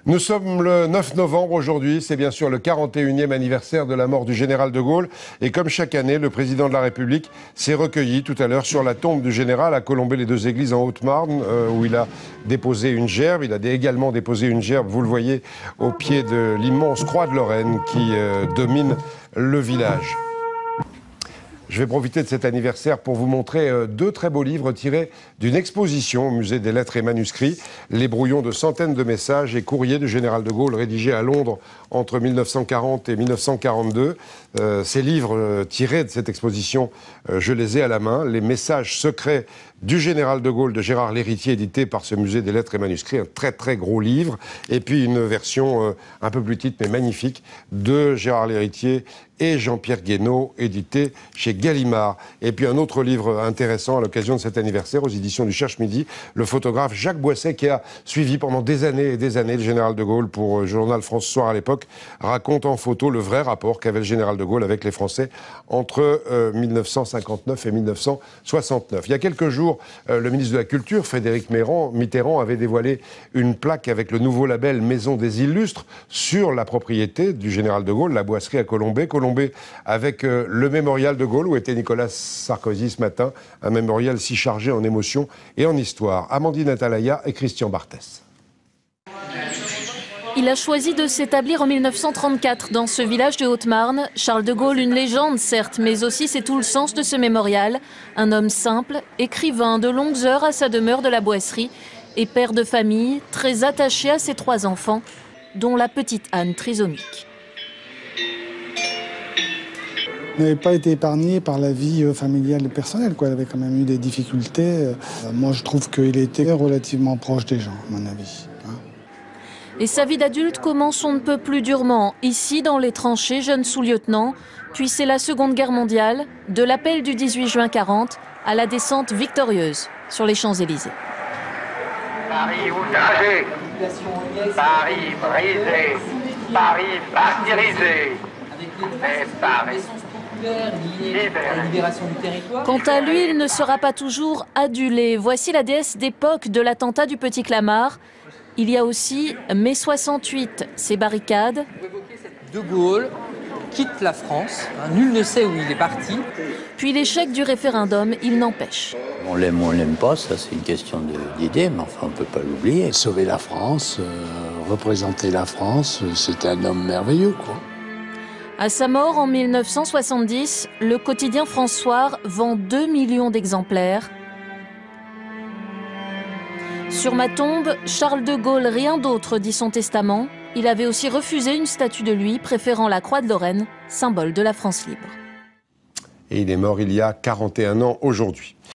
Nous sommes le 9 novembre aujourd'hui, c'est bien sûr le 41e anniversaire de la mort du général de Gaulle. Et comme chaque année, le président de la République s'est recueilli tout à l'heure sur la tombe du général à Colombey-les-Deux-Églises en Haute-Marne, où il a déposé une gerbe. Il a également déposé une gerbe, vous le voyez, au pied de l'immense croix de Lorraine qui domine le village. Je vais profiter de cet anniversaire pour vous montrer deux très beaux livres tirés d'une exposition au Musée des Lettres et Manuscrits, les brouillons de centaines de messages et courriers du général de Gaulle rédigés à Londres entre 1940 et 1942. Ces livres tirés de cette exposition, je les ai à la main, les messages secrets du général de Gaulle de Gérard Lhéritier, édité par ce Musée des Lettres et Manuscrits, un très très gros livre, et puis une version un peu plus petite mais magnifique de Gérard Lhéritier et Jean-Pierre Guénaud, édité chez Gallimard. Et puis un autre livre intéressant à l'occasion de cet anniversaire, aux éditions du Cherche-Midi, le photographe Jacques Boisset, qui a suivi pendant des années et des années le général de Gaulle pour le journal France Soir à l'époque, raconte en photo le vrai rapport qu'avait le général de Gaulle avec les Français entre 1959 et 1969. Il y a quelques jours, le ministre de la Culture, Frédéric Mitterrand, avait dévoilé une plaque avec le nouveau label Maison des Illustres sur la propriété du général de Gaulle, la boisserie à Colombey. Avec le mémorial de Gaulle, où était Nicolas Sarkozy ce matin, un mémorial si chargé en émotions et en histoire. Amandine Atalaya et Christian Barthès. Il a choisi de s'établir en 1934 dans ce village de Haute-Marne. Charles de Gaulle, une légende certes, mais aussi c'est tout le sens de ce mémorial. Un homme simple, écrivain de longues heures à sa demeure de la Boisserie et père de famille, très attaché à ses 3 enfants, dont la petite Anne trisomique. Il n'avait pas été épargné par la vie familiale et personnelle, quoi. Il avait quand même eu des difficultés. Moi, je trouve qu'il était relativement proche des gens, à mon avis. Et sa vie d'adulte commence on ne peut plus durement. Ici, dans les tranchées, jeune sous-lieutenant, puis c'est la Seconde Guerre mondiale, de l'appel du 18 juin 40 à la descente victorieuse sur les Champs-Élysées. Paris outragé, Paris brisé, Paris martyrisé, mais Paris libéré. Quant à lui, il ne sera pas toujours adulé. Voici la déesse d'époque de l'attentat du Petit Clamart. Il y a aussi mai 68, ces barricades. De Gaulle quitte la France, nul ne sait où il est parti. Puis l'échec du référendum, il n'empêche. On l'aime ou on l'aime pas, ça c'est une question d'idée, mais enfin on ne peut pas l'oublier. Sauver la France, représenter la France, c'était un homme merveilleux, quoi. À sa mort en 1970, le quotidien France Soir vend 2 millions d'exemplaires. Sur ma tombe, Charles de Gaulle, rien d'autre, dit son testament. Il avait aussi refusé une statue de lui, préférant la croix de Lorraine, symbole de la France libre. Et il est mort il y a 41 ans aujourd'hui.